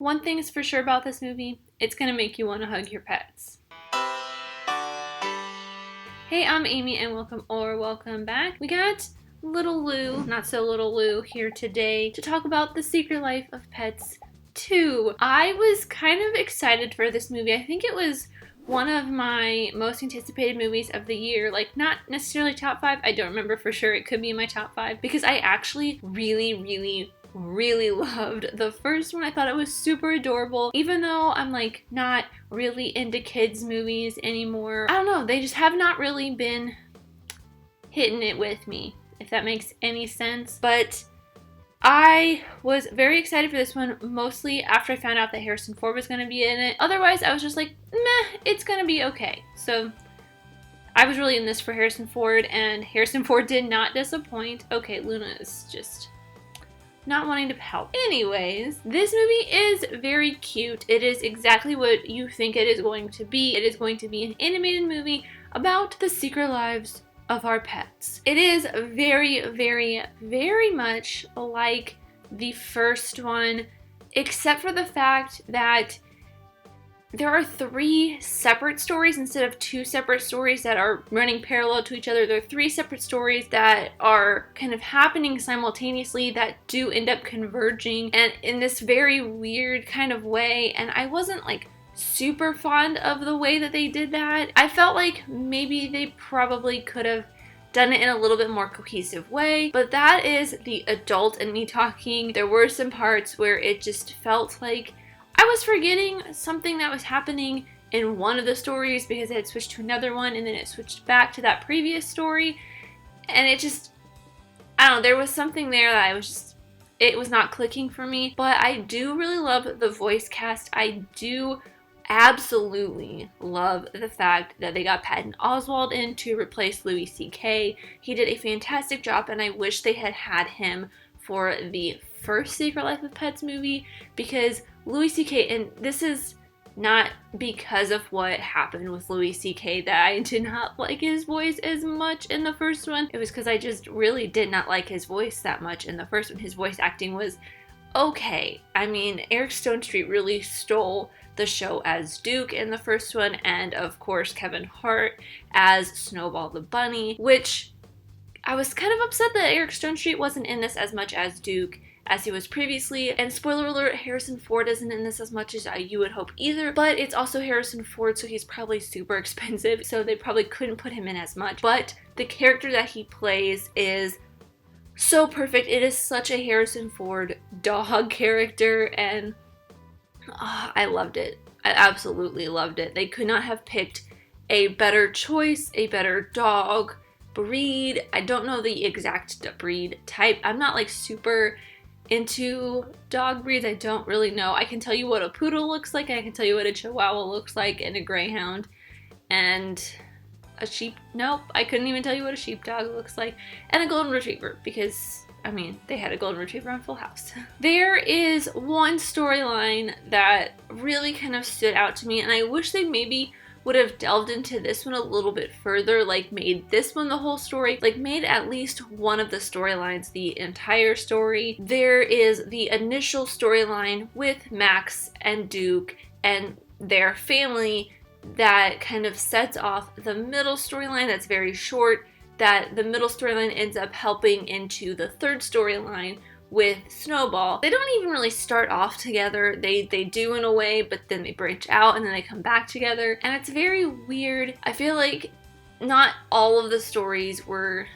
One thing is for sure about this movie, it's gonna make you want to hug your pets. Hey, I'm Amy and welcome back. We got little Lou, not so little Lou, here today to talk about The Secret Life of Pets 2. I was kind of excited for this movie. I think it was one of my most anticipated movies of the year. Like, not necessarily top 5. I don't remember for sure. It could be in my top 5 because I actually really loved the first one. I thought it was super adorable, even though I'm like not really into kids movies anymore. I don't know, they just have not really been hitting it with me, if that makes any sense. But I was very excited for this one, mostly after I found out that Harrison Ford was going to be in it. Otherwise, I was just like, meh, it's going to be okay. So I was really in this for Harrison Ford, and Harrison Ford did not disappoint. Okay, Luna is just not wanting to help. Anyways, this movie is very cute. It is exactly what you think it is going to be. It is going to be an animated movie about the secret lives of our pets. It is very much like the first one, except for the fact that there are 3 separate stories instead of 2 separate stories that are running parallel to each other. There are 3 separate stories that are kind of happening simultaneously that do end up converging, and in this very weird kind of way. And I wasn't like super fond of the way that they did that. I felt like maybe they probably could have done it in a little bit more cohesive way, but that is the adult in me talking. There were some parts where it just felt like I was forgetting something that was happening in one of the stories because it had switched to another one, and then it switched back to that previous story, and it just, I don't know, there was something there that it was not clicking for me. But I do really love the voice cast. I do absolutely love the fact that they got Patton Oswalt in to replace Louis C.K. He did a fantastic job, and I wish they had had him for the first Secret Life of Pets movie, because Louis C.K., and this is not because of what happened with Louis C.K. that I did not like his voice as much in the first one. It was because I just really did not like his voice that much in the first one. His voice acting was okay. I mean, Eric Stonestreet really stole the show as Duke in the first one, and of course Kevin Hart as Snowball the Bunny, which I was kind of upset that Eric Stonestreet wasn't in this as much as Duke as he was previously. And spoiler alert, Harrison Ford isn't in this as much as you would hope either, but it's also Harrison Ford, so he's probably super expensive, so they probably couldn't put him in as much. But the character that he plays is so perfect. It is such a Harrison Ford dog character, and I loved it. I absolutely loved it. They could not have picked a better choice, a better dog breed. I don't know the exact breed type. I'm not like super into dog breeds. I don't really know. I can tell you what a poodle looks like, I can tell you what a chihuahua looks like, and a greyhound, and a sheep. Nope, I couldn't even tell you what a sheepdog looks like, and a golden retriever, because I mean, they had a golden retriever on Full House. There is one storyline that really kind of stood out to me, and I wish they maybe would have delved into this one a little bit further, like made this one the whole story, like made at least one of the storylines the entire story. There is the initial storyline with Max and Duke and their family that kind of sets off the middle storyline that's very short, that the middle storyline ends up helping into the third storyline with Snowball. They don't even really start off together. They do in a way, but then they branch out and then they come back together, and it's very weird. I feel like not all of the stories were,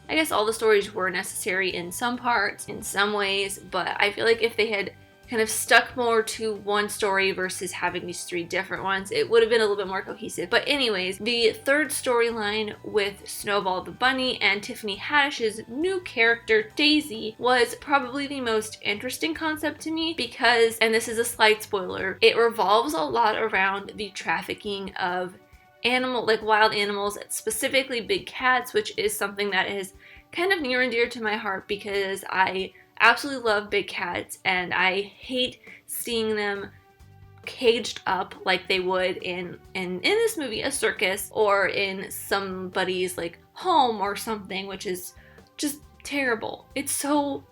I guess all the stories were necessary in some parts, in some ways, but I feel like if they had kind of stuck more to one story versus having these 3 different ones, it would have been a little bit more cohesive. But anyways, the third storyline with Snowball the Bunny and Tiffany Haddish's new character, Daisy, was probably the most interesting concept to me because, and this is a slight spoiler, it revolves a lot around the trafficking of wild animals, specifically big cats, which is something that is kind of near and dear to my heart because I absolutely love big cats, and I hate seeing them caged up like they would in this movie, a circus, or in somebody's like home or something, which is just terrible. It's so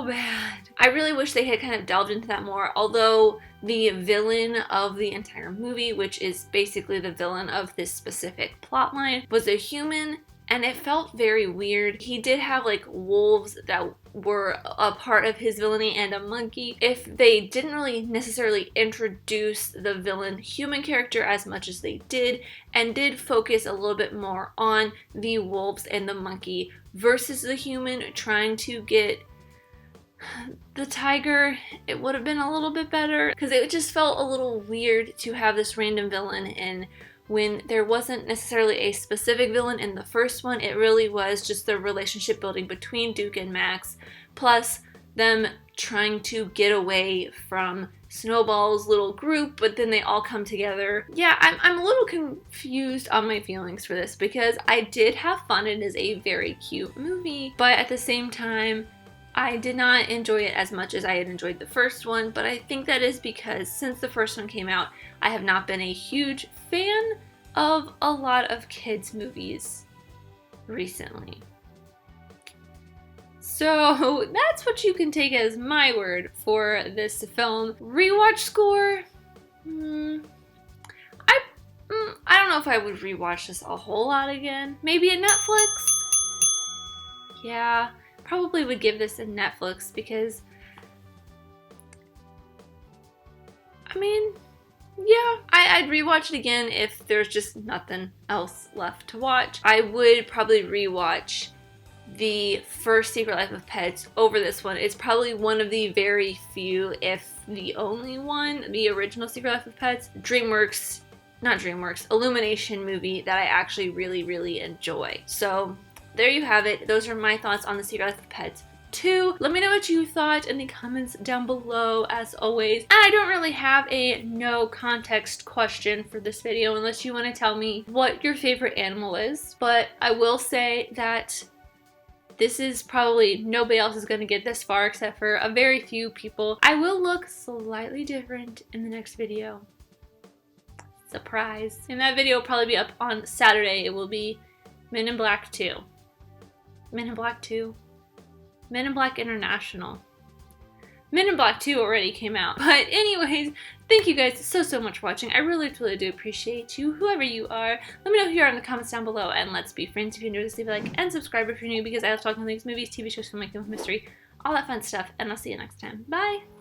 bad. I really wish they had kind of delved into that more, although the villain of the entire movie, which is basically the villain of this specific plotline, was a human, and it felt very weird. He did have like wolves that were a part of his villainy and a monkey. If they didn't really necessarily introduce the villain human character as much as they did, and did focus a little bit more on the wolves and the monkey versus the human trying to get the tiger, it would have been a little bit better, because it just felt a little weird to have this random villain, and when there wasn't necessarily a specific villain in the first one, it really was just the relationship building between Duke and Max, plus them trying to get away from Snowball's little group, but then they all come together. Yeah, I'm a little confused on my feelings for this, because I did have fun. It is a very cute movie, but at the same time, I did not enjoy it as much as I had enjoyed the first one, but I think that is because since the first one came out, I have not been a huge fan of a lot of kids' movies recently. So that's what you can take as my word for this film. Rewatch score? I don't know if I would rewatch this a whole lot again. Maybe at Netflix? Yeah. Probably would give this a Netflix, because I mean, yeah, I'd rewatch it again if there's just nothing else left to watch. I would probably rewatch the first Secret Life of Pets over this one. It's probably one of the very few, if the only one, the original Secret Life of Pets, Illumination movie that I actually really enjoy. So there you have it. Those are my thoughts on The Secret Life of Pets 2. Let me know what you thought in the comments down below, as always. And I don't really have a no context question for this video unless you want to tell me what your favorite animal is. But I will say that this is probably, nobody else is going to get this far except for a very few people. I will look slightly different in the next video. Surprise. And that video will probably be up on Saturday. It will be Men in Black 2. Men in Black 2? Men in Black International. Men in Black 2 already came out. But anyways, thank you guys so much for watching. I really do appreciate you, whoever you are. Let me know who you are in the comments down below, and let's be friends. If you enjoyed this, leave a like and subscribe if you're new, because I love talking things, movies, TV shows, filmmaking, mystery, all that fun stuff. And I'll see you next time. Bye!